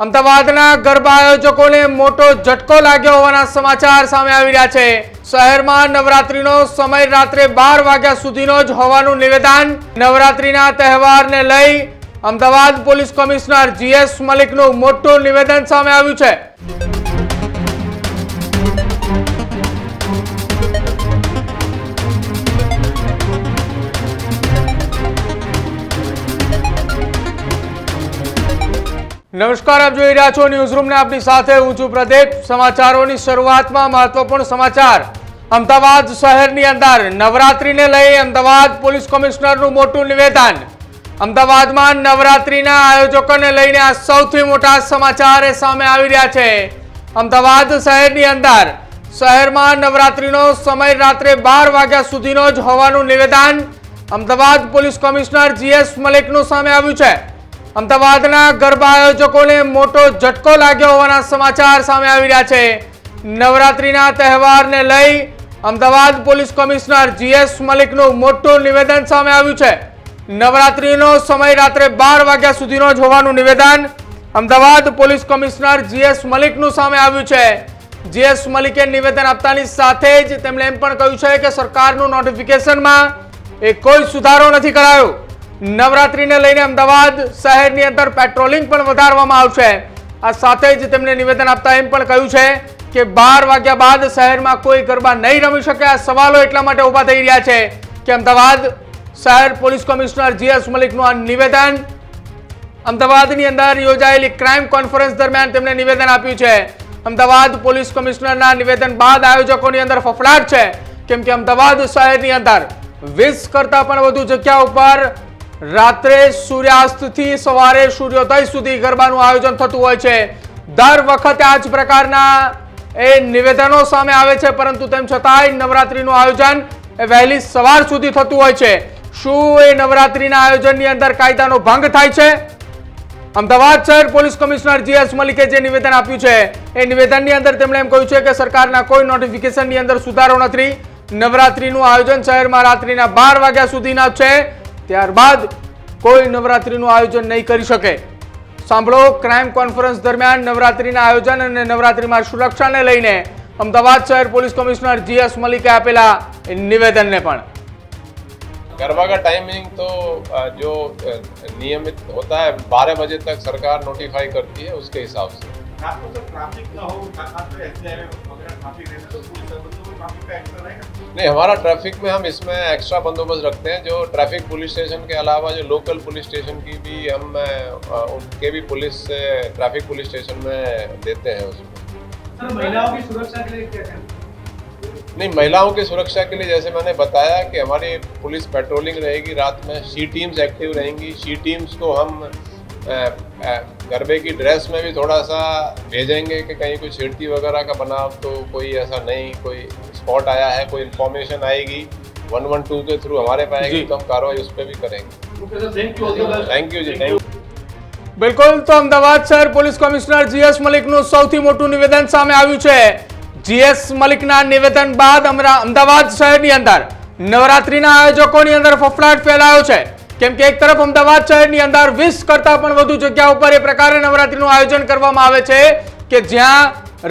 અમદાવાદના ગરબા આયોજકોને મોટો ઝટકો લાગ્યો હોવાના સમાચાર સામે આવી રહ્યા છે। શહેરમાં નવરાત્રીનો સમય રાત્રે 12 વાગ્યા સુધીનો જ હોવાનું નિવેદન। નવરાત્રીના તહેવારને લઈ અમદાવાદ પોલીસ કમિશનર જીએસ મલિકનું મોટું નિવેદન સામે આવ્યું છે। नमस्कार, आप જોઈ રહ્યા છો ન્યૂઝ રૂમ ને આપની સાથે હું છું પ્રદીપ। સમાચારોની શરૂઆતમાં મહત્વપૂર્ણ સમાચાર। અમદાવાદ શહેરની અંદર નવરાત્રીને લઈ અમદાવાદ પોલીસ કમિશનરનું મોટું નિવેદન। અમદાવાદમાં નવરાત્રીના આયોજકોને લઈને આ સૌથી મોટા સમાચાર સામે આવી રહ્યા છે। અમદાવાદ શહેરની અંદર શહેરમાં નવરાત્રીનો સમય રાત્રે 12 વાગ્યા સુધીનો જ હોવાનું નિવેદન અમદાવાદ પોલીસ કમિશનર જીએસ મલિકનું સામે આવ્યું છે। અમદાવાદના ગરબા આયોજકોને મોટો ઝટકો લાગ્યો હોવાના સમાચાર સામે આવી રહ્યા છે। નવરાત્રીના તહેવારને લઈ અમદાવાદ પોલીસ કમિશનર જીએસ મલિકનું મોટું નિવેદન સામે આવ્યું છે। નવરાત્રીનો સમય રાત્રે 12 વાગ્યા સુધીનો જ હોવાનું નિવેદન અમદાવાદ પોલીસ કમિશનર જીએસ મલિકનું સામે આવ્યું છે। જીએસ મલિકે નિવેદન આપતાની સાથે જ તેમણે એમ પણ કહ્યું છે કે સરકારનું નોટિફિકેશનમાં કોઈ સુધારો નથી કરાયો। નવરાત્રીને લઈને અમદાવાદ શહેરની અંદર પેટ્રોલિંગ પણ વધારવામાં આવશે। આ સાથે જ તેમણે નિવેદન આપતા એમ પણ કહ્યું છે કે 12 વાગ્યા બાદ શહેરમાં કોઈ ગરબા નહીં રમી શકે। આ સવાલો એટલા માટે ઊભા થઈ રહ્યા છે કે અમદાવાદ શહેર પોલીસ કમિશનર જીએસ મલિકનું આ નિવેદન અમદાવાદની અંદર યોજાયેલી ક્રાઇમ કોન્ફરન્સ દરમિયાન તેમણે નિવેદન આપ્યું છે। અમદાવાદ પોલીસ કમિશનરના નિવેદન બાદ આયોજકોની અંદર ફફડાટ છે, કેમ કે અમદાવાદ શહેરની અંદર 20 કરતા પણ વધુ જગ્યા ઉપર રાત્રે સૂર્યાસ્તથી સવારે સૂર્યોદય સુધી ગરબાનું આયોજન થતું હોય છે। દર વખતે આ જ પ્રકારના નિવેદનો સામે આવે છે, પરંતુ તેમ છતાંય નવરાત્રીનું આયોજન વહેલી સવાર સુધી થતું હોય છે। શું એ નવરાત્રીના આયોજનની અંદર કાયદાનો ભંગ થાય છે? અમદાવાદ શહેર પોલીસ કમિશનર જીએસ મલિકે જે નિવેદન આપ્યું છે એ નિવેદનની અંદર તેમણે એમ કહ્યું છે કે સરકારના કોઈ નોટિફિકેશનની અંદર સુધારો નથી। નવરાત્રીનું આયોજન શહેરમાં રાત્રિના 12 વાગ્યા સુધીના છે, ત્યારબાદ કોઈ નવરાત્રીનું આયોજન નહીં કરી શકે। સાંભળો ક્રાઇમ કોન્ફરન્સ દરમિયાન નવરાત્રીના આયોજન અને નવરાત્રીમાં સુરક્ષાને લઈને અમદાવાદ શહેર પોલીસ કમિશનર જીએસ મલિકે આપેલા નિવેદનને પણ। गरबा का टाइमिंग तो जो नियमित होता है 12 बजे तक सरकार नोटिफाई करती है, उसके हिसाब से। नहीं, हमारा ट्रैफिक में हम इसमें एक्स्ट्रा बंदोबस्त रखते हैं। जो ट्रैफिक पुलिस स्टेशन के अलावा जो लोकल पुलिस स्टेशन की भी हम उनके भी पुलिस से ट्रैफिक पुलिस स्टेशन में देते हैं उसमें। सर, महिलाओं की सुरक्षा के लिए क्या है? नहीं, महिलाओं की सुरक्षा के लिए जैसे मैंने बताया कि हमारी पुलिस पेट्रोलिंग रहेगी, रात में शी टीम्स एक्टिव रहेंगी। शी टीम्स को हम गरबे की ड्रेस में भी थोड़ा सा भेजेंगे कि कहीं कोई छेड़ती वगैरह का बनाव तो कोई ऐसा नहीं, कोई स्पॉट आया है, कोई इन्फॉर्मेशन आएगी 112 के थ्रू हमारे पास आएगी तो हम कार्रवाई उस पर भी करेंगे। थैंक यू जी, थैंक यू। બિલકુલ, તો અમદાવાદ શહેર પોલીસ કમિશનર જીએસ મલિકનું સૌથી મોટું નિવેદન સામે આવ્યું છે। જીએસ મલિકના નિવેદન બાદ અમદાવાદ શહેરની અંદર નવરાત્રીના આયોજકોની અંદર ફફડાટ ફેલાયો છે, કેમ કે એક તરફ અમદાવાદ શહેરની અંદર 20 કરતા પણ વધુ જગ્યા ઉપર એ પ્રકારે નવરાત્રીનું આયોજન કરવામાં આવે છે કે જ્યાં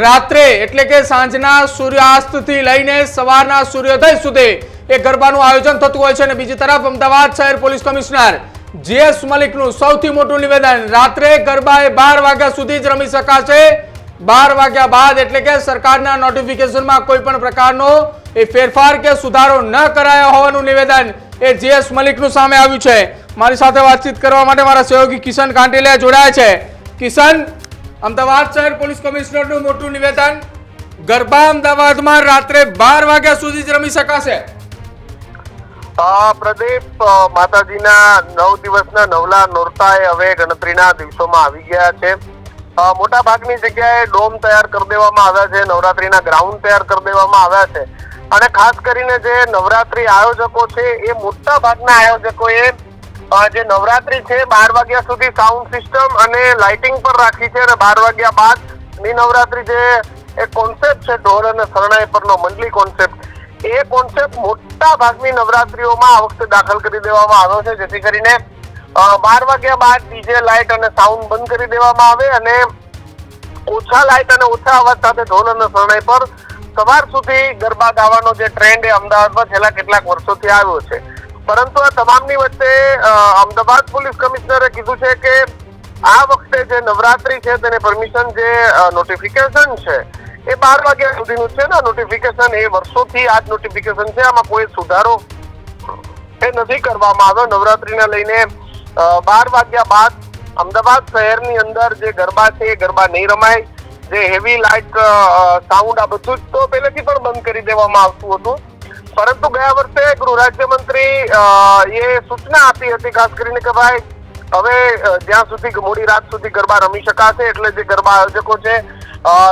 રાત્રે એટલે કે સાંજના સૂર્યાસ્તથી લઈને સવારના સૂર્યોદય સુધી એ ગરબાનું આયોજન થતું હોય છે। અને બીજી તરફ અમદાવાદ શહેર પોલીસ કમિશનર જીએસ મલિકનું સૌથી મોટું નિવેદન રાત્રે ગરબા 12 વાગ્યા સુધી જ રમી શકાશે। 12 વાગ્યા બાદ એટલે કે સરકારના નોટિફિકેશનમાં કોઈ પણ પ્રકારનો એ ફેરફાર કે સુધારો ન કરાયો હોવાનું નિવેદન એ જીએસ મલિકનું સામે આવ્યું છે। મારી સાથે વાતચીત કરવા માટે મારા સહયોગી કિશન કાંટેલિયા જોડાયા છે। કિશન, અમદાવાદ શહેર પોલીસ કમિશનરનું મોટું નિવેદન, ગરબા અમદાવાદમાં રાત્રે 12 વાગ્યા સુધી જ રમી શકાશે। પ્રદીપ, માતાજીના 9 દિવસના નવલા નોરતાએ હવે ગણતરીના દિવસોમાં આવી ગયા છે। મોટા ભાગની જગ્યાએ ડોમ તૈયાર કરી દેવામાં આવ્યા છે, નવરાત્રીના ગ્રાઉન્ડ તૈયાર કરી દેવામાં આવ્યા છે અને ખાસ કરીને જે નવરાત્રી આયોજકો છે એ મોટા ભાગના આયોજકોએ જે નવરાત્રી છે 12 વાગ્યા સુધી સાઉન્ડ સિસ્ટમ અને લાઇટિંગ પર રાખી છે અને 12 વાગ્યા બાદ ની નવરાત્રી જે એક કોન્સેપ્ટ છે ઢોલ અને શરણાઈ પરનો મંડલી કોન્સેપ્ટ, એ કોન્સેપ્ટ મોટા ભાગની નવરાત્રીઓમાં આ વખતે દાખલ કરી દેવામાં આવ્યો છે, જેથી કરીને 12 વાગ્યા બાદ ડીજે લાઇટ અને સાઉન્ડ બંધ કરી દેવામાં આવે અને ઓછા લાઇટ અને ઓછા અવાજ સાથે ઢોલ અને શરણાઈ પર સવાર સુધી ગરબા ગાવાનો જે ટ્રેન્ડ એ અમદાવાદમાં છેલ્લા કેટલાક વર્ષોથી આવ્યો છે. પરંતુ આ તમામની વચ્ચે અમદાવાદ પોલીસ કમિશનરે કીધું છે કે આ વખતે જે નવરાત્રી છે તેને પરમિશન જે નોટિફિકેશન છે એ 12 વાગ્યા સુધીનું છે ને. નોટિફિકેશન એ વર્ષોથી આ જ નોટિફિકેશન છે, આમાં કોઈ સુધારો એ નથી કરવામાં આવ્યો. નવરાત્રીને લઈને 12 વાગ્યા બાદ અમદાવાદ શહેરની અંદર જે ગરબા છે એ ગરબા નહીં રમાય. જે હેવી લાઇટ સાઉન્ડ આ બધું જ તો પહેલેથી પણ બંધ કરી દેવામાં આવતું હતું. પરંતુ ગયા વર્ષે ગૃહ રાજ્યમંત્રી એ સૂચના આપી હતી ખાસ કરીને કે ભાઈ હવે જ્યાં સુધી મોડી રાત સુધી ગરબા રમી શકાશે, એટલે જે ગરબા આયોજકો છે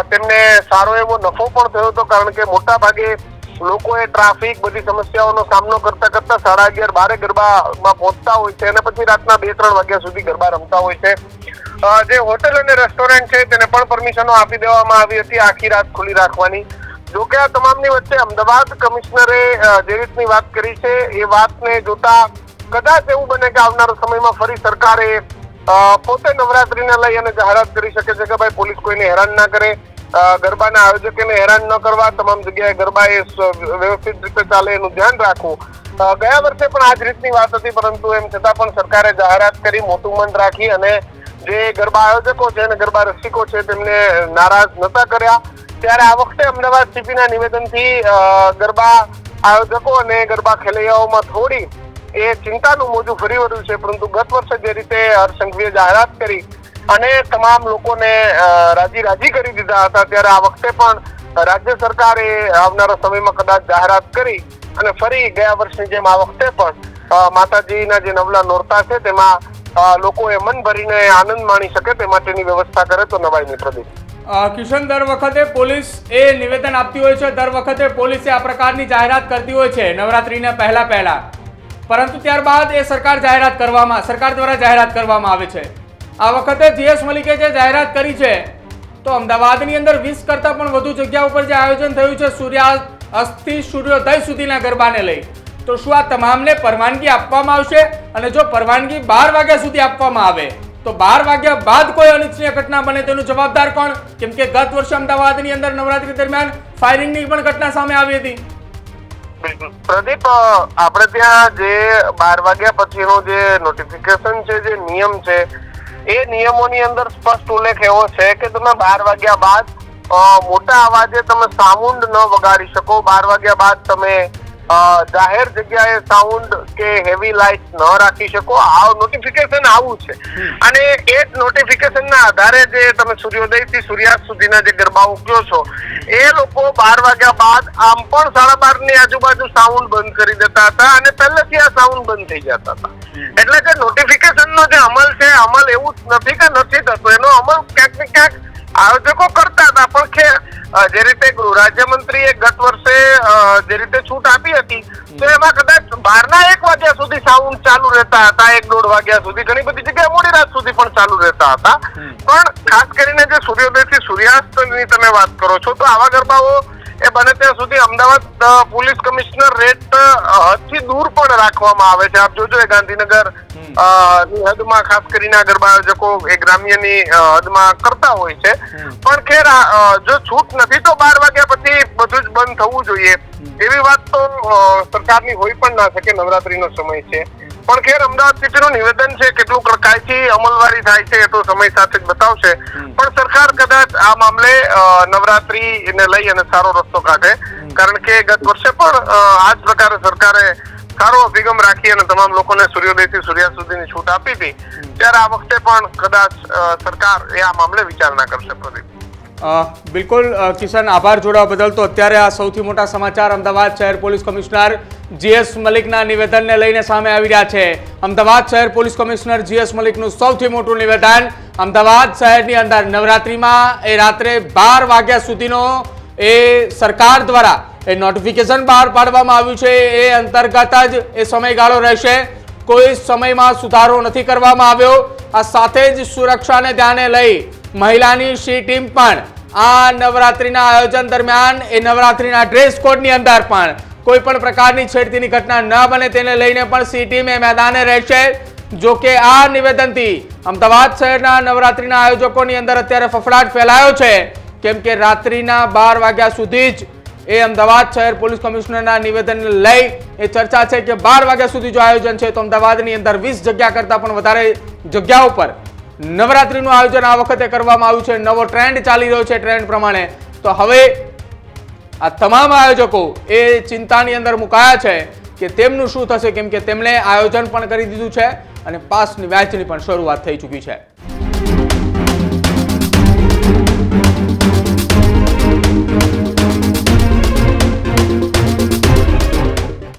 તેમને સારો એવો નફો પણ થયો હતો, કારણ કે મોટા ભાગે લોકોએ ટ્રાફિક બધી સમસ્યાઓનો સામનો કરતા 11:30-12 ગરબામાં પહોંચતા હોય છે અને પછી રાતના 2-3 વાગ્યા સુધી ગરબા રમતા હોય છે. જે હોટેલ અને રેસ્ટોરન્ટ છે તેને પણ પરમિશનો આપી દેવામાં આવી હતી આખી રાત ખુલ્લી રાખવાની. જોકે આ તમામની વચ્ચે અમદાવાદ કમિશનરે જે રીતની વાત કરી છે એ વાતને જોતા કદાચ એવું બને કે આવનારા સમયમાં ફરી સરકારે પોતે નવરાત્રીને લઈ અને જાહેરાત કરી શકે છે કે ભાઈ પોલીસ કોઈને હેરાન ના કરે, ગરબાના આયોજકોને હેરાન ન કરવા, તમામ જગ્યાએ ગરબા એ વ્યવસ્થિત રીતે ચાલે એનું ધ્યાન રાખવું. ગયા વર્ષે પણ આ જ રીતની વાત હતી, પરંતુ એમ છતાં પણ સરકારે જાહેરાત કરી, મોટું મન રાખી અને જે ગરબા આયોજકો છે અને ગરબા રસિકો છે તેમને નારાજ નતા કર્યા. ત્યારે આ વખતે અમદાવાદ સીપીના નિવેદનથી ગરબા આયોજકો અને ગરબા ખેલૈયાઓમાં થોડી એ ચિંતાનું મોજું ફરી વળ્યું છે. પરંતુ ગત વર્ષે જે રીતે હર્ષ સંઘવીએ જાહેરાત કરી અને તમામ લોકોને રાજી કરી દીધા હતા, ત્યારે આ વખતે પણ રાજ્ય સરકારે આવનારા સમયમાં કદાચ જાહેરાત કરી અને ફરી ગયા વર્ષની જેમ આ વખતે પણ માતાજીના જે નવલા નોરતા છે તેમાં લોકોએ મન ભરીને આનંદ માણી શકે તે માટેની વ્યવસ્થા કરે તો નવાઈ નહીં. પ્રદીપ. કિશન, દર વખતે પોલીસ એ નિવેદન આપતી હોય છે, દર વખતે પોલીસે આ પ્રકારની જાહેરાત કરતી હોય છે નવરાત્રીના પહેલા, પરંતુ ત્યારબાદ એ સરકાર દ્વારા જાહેરાત કરવામાં આવે છે. આ વખતે જીએસ મલિકે જે જાહેરાત કરી છે તો અમદાવાદની અંદર 20 કરતાં પણ વધુ જગ્યા ઉપર જે આયોજન થયું છે સૂર્યાસ્તથી સૂર્યોદય સુધીના ગરબાને લઈ, તો શું આ તમામને પરવાનગી આપવામાં આવશે? અને જો પરવાનગી 12 વાગ્યા સુધી આપવામાં આવે તો 12 વાગ્યા બાદ કોઈ અનિચ્છનીય ઘટના બને તેનું જવાબદાર કોણ? કેમ કે ગત વર્ષે અમદાવાદની અંદર નવરાત્રી દરમિયાન ફાયરિંગની પણ ઘટના સામે આવી હતી. પ્રદીપ, આપણે ત્યાં જે 12 વાગ્યા પછીનો જે નોટિફિકેશન છે, જે નિયમ છે, એ નિયમોની અંદર સ્પષ્ટ ઉલ્લેખ એવો છે કે તમે 12 વાગ્યા બાદ મોટા અવાજે તમે સાઉન્ડ ન વગાડી શકો. 12 વાગ્યા બાદ તમે જાહેર જગ્યાએ સાઉન્ડ કે હેવી લાઇટ ન રાખી શકો. આ નોટિફિકેશન આવું છે અને એ જ નોટિફિકેશનના આધારે જે તમે સૂર્યોદયથી સૂર્યાસ્ત સુધીના જે ગરબાઓ કહો છો એ લોકો 12 વાગ્યા બાદ આમ પણ 12:30 ની આજુબાજુ સાઉન્ડ બંધ કરી દેતા હતા અને પહેલેથી આ સાઉન્ડ બંધ થઈ જતા હતા. એટલે કે નોટિફિકેશનનો જે અમલ છે, અમલ એવું નથી કે નથી થતો, એનો અમલ ક્યાંક ને ક્યાંક આયોજકો કરતા હતા. પણ જે રીતે ગૃહ રાજ્યમંત્રીએ ગત વર્ષે જે રીતે છૂટ આપી હતી તો એમાં કદાચ 12:01 વાગ્યા સુધી સાઉન્ડ ચાલુ રહેતા હતા, 1-1.5 વાગ્યા સુધી, ઘણી બધી જગ્યાએ મોડી રાત સુધી પણ ચાલુ રહેતા હતા. પણ ખાસ કરીને જે સૂર્યોદયથી સૂર્યાસ્તની તમે વાત કરો છો તો આવા ગરબાઓ એ બને ત્યાં સુધી અમદાવાદ પોલીસ કમિશનર રેટ હદથી દૂર પણ રાખવામાં આવે છે. આપ જોજો, એ ગાંધીનગર ની હદમાં ખાસ કરીને આ ગરબા આયોજકો એ ગ્રામ્યની હદમાં કરતા હોય છે. પણ ખેર જો છૂટ નથી તો 12 વાગ્યા પછી બધું જ બંધ થવું જોઈએ એવી વાત તો સરકારની હોઈ પણ ના શકે. નવરાત્રીનો સમય છે, પણ ખેર અમદાવાદ સિટીનું નિવેદન છે, કેટલું કડકાઈથી અમલવારી થાય છે એ તો સમય સાથે જ બતાવશે. પણ સરકાર કદાચ આ મામલે નવરાત્રીને લઈ અને સારો રસ્તો કાઢે, કારણ કે ગત વર્ષે પણ આ જ પ્રકારે સરકારે સારો અભિગમ રાખી અને તમામ લોકોને સૂર્યોદયથી સૂર્યાસ્ત સુધીની છૂટ આપી હતી. ત્યારે આ વખતે પણ કદાચ સરકાર એ આ મામલે વિચારણા કરશે. પ્રદીપ. બિલકુલ કિશન, આભાર જોડાવા બદલ. તો અત્યારે આ સૌથી મોટા સમાચાર અમદાવાદ શહેર પોલીસ કમિશનર જીએસ મલિકના નિવેદનને લઈને સામે આવી રહ્યા છે. અમદાવાદ શહેર પોલીસ કમિશનર જીએસ મલિકનું સૌથી મોટું નિવેદન. અમદાવાદ શહેરની અંદર નવરાત્રીમાં એ રાત્રે 12 વાગ્યા સુધીનો એ સરકાર દ્વારા એ નોટિફિકેશન બહાર પાડવામાં આવ્યું છે, એ અંતર્ગત જ એ સમયગાળો રહેશે. કોઈ સમયમાં સુધારો નથી કરવામાં આવ્યો. આ સાથે જ સુરક્ષાને ધ્યાને લઈ મહિલાની સી ટીમ પણ આ નવરાત્રીના આયોજન દરમિયાન એ નવરાત્રીના ડ્રેસ કોડની અંદર પણ કોઈ પણ પ્રકારની છેડતીની ઘટના ન બને તેને લઈને પણ સી ટીમ એ મેદાને રહેશે. જો કે આ નિવેદનથી અમદાવાદ શહેરના નવરાત્રીના આયોજકોની અંદર અત્યારે ફફડાટ ફેલાયો છે, કેમ કે રાત્રિના 12 વાગ્યા સુધી જ એ અમદાવાદ શહેર પોલીસ કમિશનરના નિવેદનને લઈ એ ચર્ચા છે કે 12 વાગ્યા સુધી જો આયોજન છે તો અમદાવાદની અંદર 20 જગ્યા કરતાં પણ વધારે જગ્યાઓ પર નવરાત્રીનું આયોજન આ વખતે કરવામાં આવ્યું છે. નવો ટ્રેન્ડ ચાલી રહ્યો છે. ટ્રેન્ડ પ્રમાણે તો હવે આ તમામ આયોજકો એ ચિંતાની અંદર મુકાયા છે કે તેમનું શું થશે, કેમ કે તેમણે આયોજન પણ કરી દીધું છે અને પાસની વહેંચણી પણ શરૂઆત થઈ ચૂકી છે.